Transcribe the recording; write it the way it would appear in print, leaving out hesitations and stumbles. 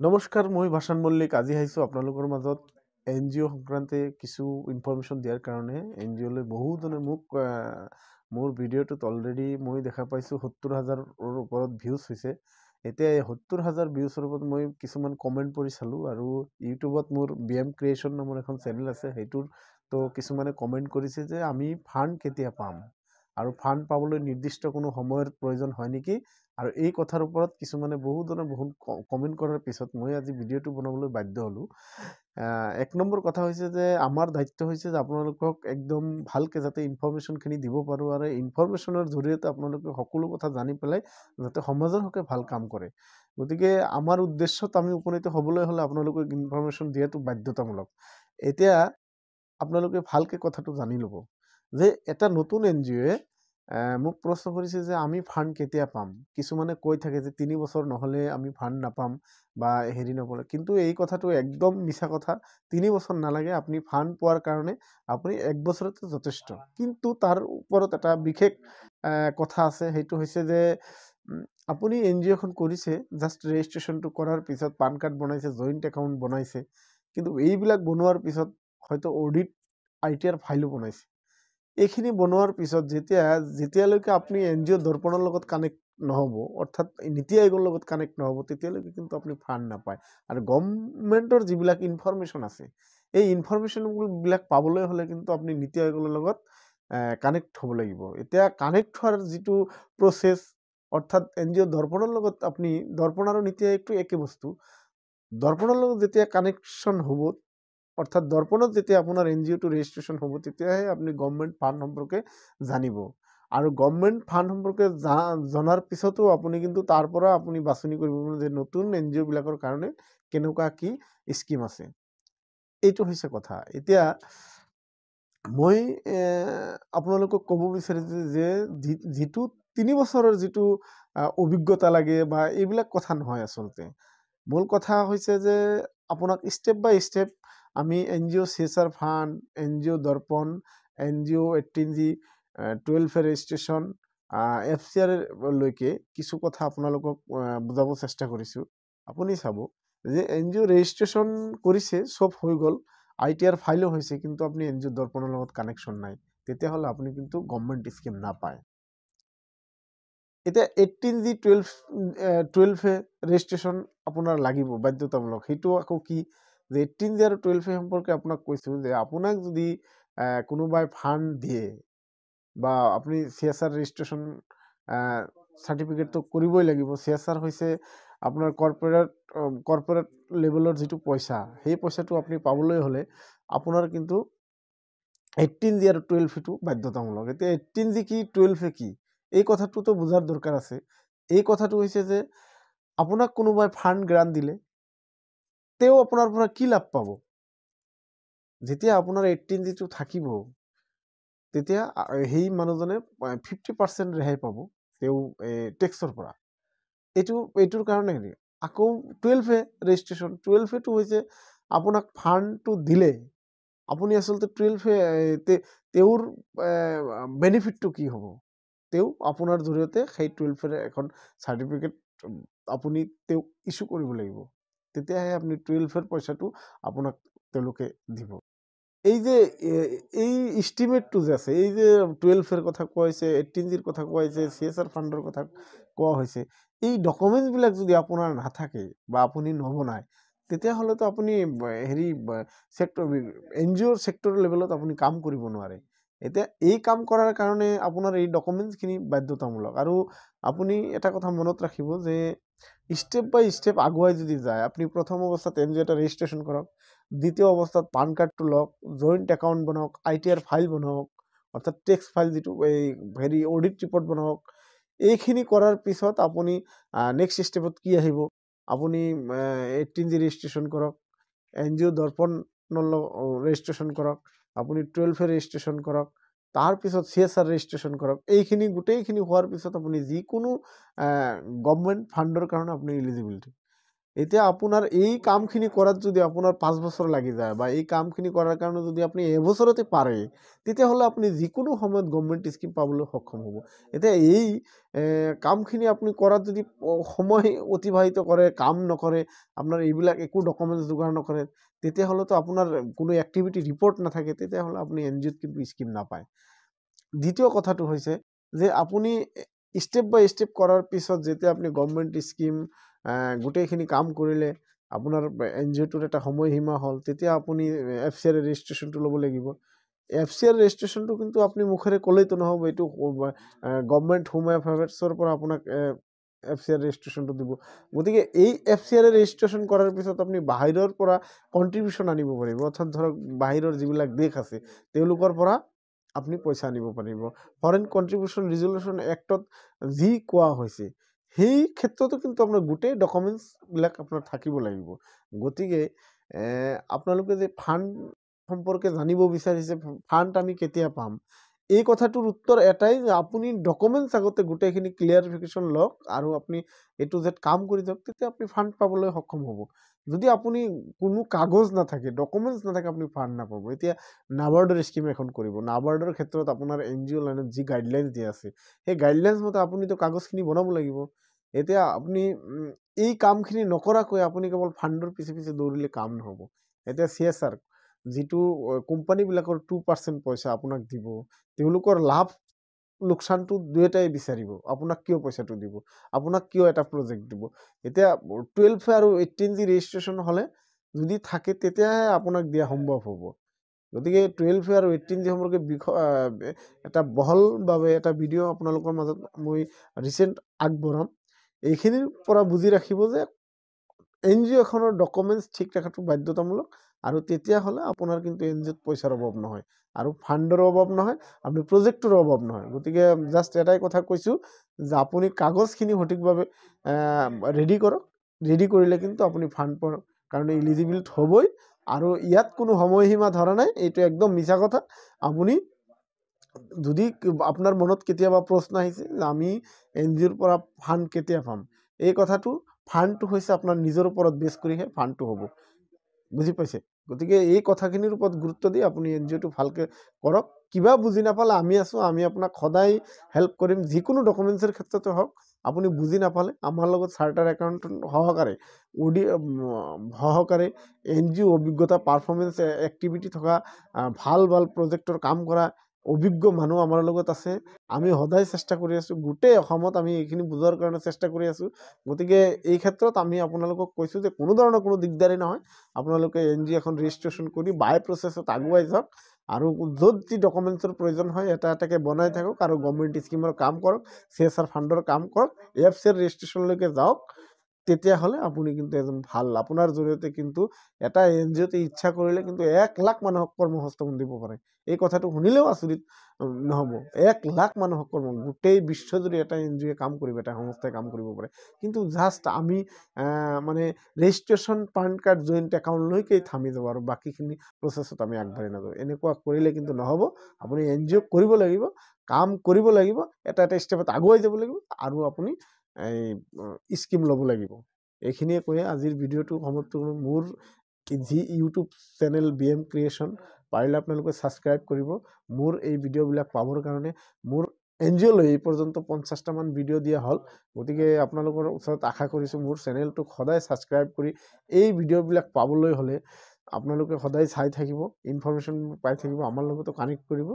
নমস্কাৰ, মই ভাষাণ মল্লিক। আজি আহিছোঁ আপোনালোকৰ মাজত NGO সংক্ৰান্তে কিছু ইনফৰমেশ্যন দিয়াৰ কাৰণে। NGOলৈ বহুজনে মোক মোৰ ভিডিঅ'টোত অলৰেডি মই দেখা পাইছোঁ ৭০,০০০ৰ ওপৰত ভিউজ হৈছে। এতিয়া এই ৭০,০০০ ভিউজৰ ওপৰত মই কিছুমান কমেণ্ট পঢ়ি চালোঁ আৰু ইউটিউবত মোৰ BM ক্ৰিয়েশ্যন নামৰ এখন চেনেল আছে, সেইটোতো কিছুমানে কমেণ্ট কৰিছে যে আমি ফাণ্ড কেতিয়া পাম আৰু ফাণ্ড পাবলৈ নিৰ্দিষ্ট কোনো সময়ৰ প্ৰয়োজন হয় নেকি। আৰু এই কথাৰ ওপৰত কিছুমানে বহুজনে বহুত কমেণ্ট কৰাৰ পিছত মই আজি ভিডিঅ'টো বনাবলৈ বাধ্য হ'লোঁ। এক নম্বৰ কথা হৈছে যে আমাৰ দায়িত্ব হৈছে যে আপোনালোকক একদম ভালকৈ যাতে ইনফৰমেশ্যনখিনি দিব পাৰোঁ আৰু ইনফৰমেশ্যনৰ জৰিয়তে আপোনালোকে সকলো কথা জানি পেলাই যাতে সমাজৰ হকে ভাল কাম কৰে। গতিকে আমাৰ উদ্দেশ্যত আমি উপনীত হ'বলৈ হ'লে আপোনালোকক ইনফৰমেশ্যন দিয়াটো বাধ্যতামূলক। এতিয়া আপোনালোকে ভালকৈ কথাটো জানি ল'ব যে এটা নতুন NGOয়ে মোক প্ৰশ্ন কৰিছে যে আমি ফাণ্ড কেতিয়া পাম। কিছুমানে কৈ থাকে যে ৩ বছৰ নহ'লে আমি ফাণ্ড নাপাম বা হেৰি নপৰে, কিন্তু এই কথাটো একদম মিছা কথা। ৩ বছৰ নালাগে, আপুনি ফাণ্ড পোৱাৰ কাৰণে আপুনি ১ বছৰতে যথেষ্ট। কিন্তু তাৰ ওপৰত এটা বিশেষ কথা আছে, সেইটো হৈছে যে আপুনি NGO এখন কৰিছে, জাষ্ট ৰেজিষ্ট্ৰেশ্যনটো কৰাৰ পিছত পান কাৰ্ড বনাইছে, জইণ্ট একাউণ্ট বনাইছে, কিন্তু এইবিলাক বনোৱাৰ পিছত হয়তো অডিট ITR ফাইলো বনাইছে। এইখিনি বনোৱাৰ পিছত যেতিয়ালৈকে আপুনি NGO দৰ্পণৰ লগত কানেক্ট নহ'ব, অৰ্থাৎ নীতি আয়োগৰ লগত কানেক্ট নহ'ব, তেতিয়ালৈকে কিন্তু আপুনি ফাণ্ড নাপায়। আৰু গভৰ্ণমেণ্টৰ যিবিলাক ইনফৰমেশ্যন আছে, এই ইনফৰমেশ্যনবিলাক পাবলৈ হ'লে কিন্তু আপুনি নীতি আয়োগৰ লগত কানেক্ট হ'ব লাগিব। এতিয়া কানেক্ট হোৱাৰ যিটো প্ৰচেছ, অৰ্থাৎ NGO দৰ্পণৰ লগত আপুনি দৰ্পণ আৰু নীতি আয়োগটো একে বস্তু। দৰ্পণৰ লগত যেতিয়া কানেকশ্যন হ'ব, অৰ্থাৎ দৰ্পণত যেতিয়া আপোনাৰ NGOটো ৰেজিষ্ট্ৰেশ্যন হ'ব, তেতিয়াহে আপুনি গভৰ্ণমেণ্ট ফাণ্ড সম্পৰ্কে জানিব। আৰু গভৰ্ণমেণ্ট ফাণ্ড সম্পৰ্কে জনাৰ পিছতো আপুনি কিন্তু তাৰ পৰা আপুনি বাছনি কৰিব পাৰিব যে নতুন NGO বিলাকৰ কাৰণে কেনেকুৱা কি স্কিম আছে। এইটো হৈছে কথা। এতিয়া মই আপোনালোকক ক'ব বিচাৰিছোঁ যে যিটো ৩ বছৰৰ যিটো অভিজ্ঞতা লাগে বা এইবিলাক কথা নহয় আচলতে। মূল কথা হৈছে যে আপোনাক ষ্টেপ বাই ষ্টেপ আমি NGO CSR fund, NGO Darpan, NGO 18G, 12A registration, FCR লৈকে কিছু কথা আপোনালোকক বুজাব চেষ্টা কৰিছোঁ। আপুনি চাব যে NGO ৰেজিষ্ট্ৰেশ্যন কৰিছে, চব হৈ গ'ল, ITR ফাইলো হৈছে, কিন্তু আপুনি NGO দৰ্পণৰ লগত কানেকশ্যন নাই, তেতিয়াহ'লে আপুনি কিন্তু গভৰ্ণমেণ্ট স্কিম নাপায়। এতিয়া 18G 12A ৰেজিষ্ট্ৰেশ্যন আপোনাৰ লাগিব, বাধ্যতামূলক। সেইটো আকৌ কি যে 18G আৰু 12A সম্পৰ্কে আপোনাক কৈছোঁ যে আপোনাক যদি কোনোবাই ফাণ্ড দিয়ে বা আপুনি CSR ৰেজিষ্ট্ৰেশ্যন চাৰ্টিফিকেটটো কৰিবই লাগিব। CSR হৈছে আপোনাৰ কৰ্পৰেট লেভেলৰ যিটো পইচা, সেই পইচাটো আপুনি পাবলৈ হ'লে আপোনাৰ কিন্তু 18G আৰু 12A বাধ্যতামূলক। এতিয়া 18G কি, 12A কি, এই কথাটোতো বুজাৰ দৰকাৰ আছে। এই কথাটো হৈছে যে আপোনাক কোনোবাই ফাণ্ড গ্ৰাণ্ট দিলে, তেওঁ আপোনাৰ পৰা কি লাভ পাব। যেতিয়া আপোনাৰ 18Gটো থাকিব, তেতিয়া সেই মানুহজনে 50% ৰেহাই পাব তেওঁ টেক্সৰ পৰা। এইটোৰ কাৰণে আকৌ 12A ৰেজিষ্ট্ৰেশ্যন, 12Aটো হৈছে আপোনাক ফাণ্ডটো দিলে আপুনি আচলতে 12A তেওঁৰ বেনিফিটটো কি হ'ব, তেওঁ আপোনাৰ জৰিয়তে সেই 12A এখন চাৰ্টিফিকেট আপুনি তেওঁক ইছ্যু কৰিব লাগিব, তেতিয়াহে আপুনি 12A পইচাটো আপোনাক তেওঁলোকে দিব। এই যে এই ইষ্টিমেটটো যে আছে, এই যে 12A কথা কোৱা হৈছে, 18Gৰ কথা কোৱা হৈছে, CSR ফাণ্ডৰ কথা কোৱা হৈছে, এই ডকুমেণ্টছবিলাক যদি আপোনাৰ নাথাকে বা আপুনি নবনায়, তেতিয়াহ'লেতো আপুনি NGOৰ ছেক্টৰ লেভেলত আপুনি কাম কৰিব নোৱাৰে। এতিয়া এই কাম কৰাৰ কাৰণে আপোনাৰ এই ডকুমেণ্টছখিনি বাধ্যতামূলক। আৰু আপুনি এটা কথা মনত ৰাখিব যে ষ্টেপ বাই ষ্টেপ আগুৱাই যদি যায়, আপুনি প্ৰথম অৱস্থাত NGO এটা ৰেজিষ্ট্ৰেশ্যন কৰক, দ্বিতীয় অৱস্থাত পান কাৰ্ডটো লওক, জইণ্ট একাউণ্ট বনাওক, ITR ফাইল বনাওক, অৰ্থাৎ টেক্স ফাইল যিটো অডিট ৰিপৰ্ট বনাওক। এইখিনি কৰাৰ পিছত আপুনি নেক্সট ষ্টেপত কি আহিব, আপুনি 18G ৰেজিষ্ট্ৰেশ্যন কৰক, NGO দৰ্পণৰ ৰেজিষ্ট্ৰেশ্যন কৰক, আপুনি 12A ৰেজিষ্ট্ৰেশ্যন কৰক, তাৰপিছত CSR ৰেজিষ্ট্ৰেশ্যন কৰক। এইখিনি গোটেইখিনি হোৱাৰ পিছত আপুনি যিকোনো গভৰ্ণমেণ্ট ফাণ্ডৰ কাৰণে আপুনি এলিজিবিলিটি। এতিয়া আপোনাৰ এই কামখিনি কৰাত যদি আপোনাৰ 5 বছৰ লাগি যায় বা এই কামখিনি কৰাৰ কাৰণে যদি আপুনি এবছৰতে পাৰে, তেতিয়াহ'লে আপুনি যিকোনো সময়ত গভৰ্ণমেণ্ট স্কিম পাবলৈ সক্ষম হ'ব। এতিয়া এই কামখিনি আপুনি কৰাত যদি সময় অতিবাহিত কৰে, কাম নকৰে, আপোনাৰ এইবিলাক একো ডকুমেণ্টছ যোগাৰ নকৰে, তেতিয়াহ'লেতো আপোনাৰ কোনো এক্টিভিটি ৰিপৰ্ট নাথাকে, তেতিয়াহ'লে আপুনি NGOত কিন্তু স্কিম নাপায়। দ্বিতীয় কথাটো হৈছে যে আপুনি ষ্টেপ বাই ষ্টেপ কৰাৰ পিছত যেতিয়া আপুনি গভৰ্ণমেণ্ট স্কিম গোটেইখিনি কাম কৰিলে, আপোনাৰ NGOটোৰ এটা সময়সীমা হ'ল, তেতিয়া আপুনি FCR ৰেজিষ্ট্ৰেশ্যনটো ল'ব লাগিব। FCR ৰেজিষ্ট্ৰেশ্যনটো কিন্তু আপুনি মুখেৰে ক'লেইতো নহ'ব, এইটো গভৰ্ণমেণ্ট হোম এফেয়াৰ্ছৰ পৰা আপোনাক FCR ৰেজিষ্ট্ৰেশ্যনটো দিব। গতিকে এই FCR ৰেজিষ্ট্ৰেশ্যন কৰাৰ পিছত আপুনি বাহিৰৰ পৰা কণ্ট্ৰিবিউশ্যন আনিব পাৰিব, অৰ্থাৎ ধৰক বাহিৰৰ যিবিলাক দেশ আছে তেওঁলোকৰ পৰা আপুনি পইচা আনিব পাৰিব। ফৰেইন কণ্ট্ৰিবিউশ্যন ৰিজলিউশ্যন এক্টত যি কোৱা হৈছে সেই ক্ষেত্ৰতো কিন্তু আপোনাৰ গোটেই ডকুমেণ্টছবিলাক আপোনাৰ থাকিব লাগিব। গতিকে আপোনালোকে যে ফাণ্ড সম্পৰ্কে জানিব বিচাৰিছে, ফাণ্ড আমি কেতিয়া পাম, এই কথাটোৰ উত্তৰ এটাই যে আপুনি ডকুমেণ্টছ আগতে গোটেইখিনি ক্লিয়াৰিফিকেশ্যন লওক আৰু আপুনি এইটো যে কাম কৰি যাওক, তেতিয়া আপুনি ফাণ্ড পাবলৈ সক্ষম হ'ব। যদি আপুনি কোনো কাগজ নাথাকে, ডকুমেণ্টছ নাথাকে, আপুনি ফাণ্ড নাপাব। এতিয়া নাবাৰ্ডৰ স্কিম এখন কৰিব, নাবাৰ্ডৰ ক্ষেত্ৰত আপোনাৰ NGO লাইনত যি গাইডলাইনছ দিয়া আছে, সেই গাইডলাইনছ মতে আপুনিতো কাগজখিনি বনাব লাগিব। এতিয়া আপুনি এই কামখিনি নকৰাকৈ আপুনি কেৱল ফাণ্ডৰ পিছে পিছে দৌৰিলে কাম নহ'ব। এতিয়া CSR যিটো কোম্পানীবিলাকৰ 2% পইচা আপোনাক দিব, তেওঁলোকৰ লাভ লোকচানটো দুয়োটাই বিচাৰিব। আপোনাক কিয় পইচাটো দিব, আপোনাক কিয় এটা প্ৰজেক্ট দিব। এতিয়া 12 আৰু 18G ৰেজিষ্ট্ৰেশ্যন হ'লে যদি থাকে, তেতিয়াহে আপোনাক দিয়া সম্ভৱ হ'ব। গতিকে 12 আৰু 18G সম্পৰ্কে এটা বহলভাৱে এটা ভিডিঅ' আপোনালোকৰ মাজত মই ৰিচেণ্ট আগবঢ়াম। এইখিনিৰ পৰা বুজি ৰাখিব যে NGO এখনৰ ডকুমেণ্টছ ঠিক ৰখাটো বাধ্যতামূলক, আৰু তেতিয়াহ'লে আপোনাৰ কিন্তু NGOত পইচাৰ অভাৱ নহয়, আৰু ফাণ্ডৰো অভাৱ নহয়, আপুনি প্ৰজেক্টৰো অভাৱ নহয়। গতিকে জাষ্ট এটাই কথা কৈছোঁ যে আপুনি কাগজখিনি সঠিকভাৱে ৰেডি কৰক। ৰেডি কৰিলে কিন্তু আপুনি ফাণ্ড পোৱাৰ কাৰণে ইলিজিবল হ'বই। আৰু ইয়াত কোনো সময়সীমা ধৰা নাই, এইটো একদম মিছা কথা। আপুনি যদি আপোনাৰ মনত কেতিয়াবা প্ৰশ্ন আহিছে যে আমি NGOৰ পৰা ফাণ্ড কেতিয়া পাম, এই কথাটো ফাণ্ডটো হৈছে আপোনাৰ নিজৰ ওপৰত বেছ কৰিহে ফাণ্ডটো হ'ব। বুজি পাইছে? গতিকে এই কথাখিনিৰ ওপৰত গুৰুত্ব দি আপুনি NGOটো ভালকৈ কৰক। কিবা বুজি নাপালে আমি আছোঁ, আমি আপোনাক সদায় হেল্প কৰিম, যিকোনো ডকুমেণ্টছৰ ক্ষেত্ৰতে হওক। আপুনি বুজি নাপালে আমাৰ লগত চাৰ্টাৰ একাউণ্টেণ্ট সহকাৰে NGO অভিজ্ঞতা, পাৰফৰ্মেঞ্চ এক্টিভিটি থকা ভাল ভাল প্ৰজেক্টৰ কাম কৰা অভিজ্ঞ মানুহ আমাৰ লগত আছে। আমি সদায় চেষ্টা কৰি আছোঁ, গোটেই অসমত আমি এইখিনি বুজোৱাৰ কাৰণে চেষ্টা কৰি আছোঁ। গতিকে এই ক্ষেত্ৰত আমি আপোনালোকক কৈছোঁ যে কোনো ধৰণৰ কোনো দিগদাৰী নহয়। আপোনালোকে NGO এখন ৰেজিষ্ট্ৰেশ্যন কৰি বাই প্ৰচেছত আগুৱাই যাওক, আৰু য'ত যি ডকুমেণ্টছৰ প্ৰয়োজন হয় এটা এটাকৈ বনাই থাকক, আৰু গভৰ্ণমেণ্ট স্কিমৰ কাম কৰক, CSR ফাণ্ডৰ কাম কৰক, FCR ৰেজিষ্ট্ৰেশ্যনলৈকে যাওক। তেতিয়াহ'লে আপুনি কিন্তু এজন ভাল, আপোনাৰ জৰিয়তে কিন্তু এটা NGOতে ইচ্ছা কৰিলে কিন্তু 1 লাখ মানুহক কৰ্মসংস্থাপন দিব পাৰে। এই কথাটো শুনিলেও আচৰিত নহ'ব। 1 লাখ মানুহক গোটেই বিশ্বজুৰি এটা NGOয়ে কাম কৰিব, এটা সংস্থাই কাম কৰিব পাৰে। কিন্তু জাষ্ট আমি মানে ৰেজিষ্ট্ৰেশ্যন, পান কাৰ্ড, জইণ্ট একাউণ্টলৈকে থামি যাব, আৰু বাকীখিনি প্ৰচেছত আমি আগবাঢ়ি নাযাওঁ। এনেকুৱা কৰিলে কিন্তু নহ'ব। আপুনি NGO কৰিব লাগিব, কাম কৰিব লাগিব, এটা এটা ষ্টেপত আগুৱাই যাব লাগিব, আৰু আপুনি এই স্কিম ল'ব লাগিব। এইখিনিয়ে কৈয়ে আজিৰ ভিডিঅ'টো সমাপ্ত কৰোঁ। মোৰ যি ইউটিউব চেনেল BM ক্ৰিয়েশ্যন, পাৰিলে আপোনালোকে ছাবস্ক্ৰাইব কৰিব মোৰ এই ভিডিঅ'বিলাক পাবৰ কাৰণে। মোৰ NGO লৈ এই পৰ্যন্ত 50টামান ভিডিঅ' দিয়া হ'ল। গতিকে আপোনালোকৰ ওচৰত আশা কৰিছোঁ মোৰ চেনেলটোক সদায় ছাবস্ক্ৰাইব কৰি এই ভিডিঅ'বিলাক পাবলৈ হ'লে আপোনালোকে সদায় চাই থাকিব, ইনফৰমেশ্যন পাই থাকিব, আমাৰ লগতো কানেক্ট কৰিব।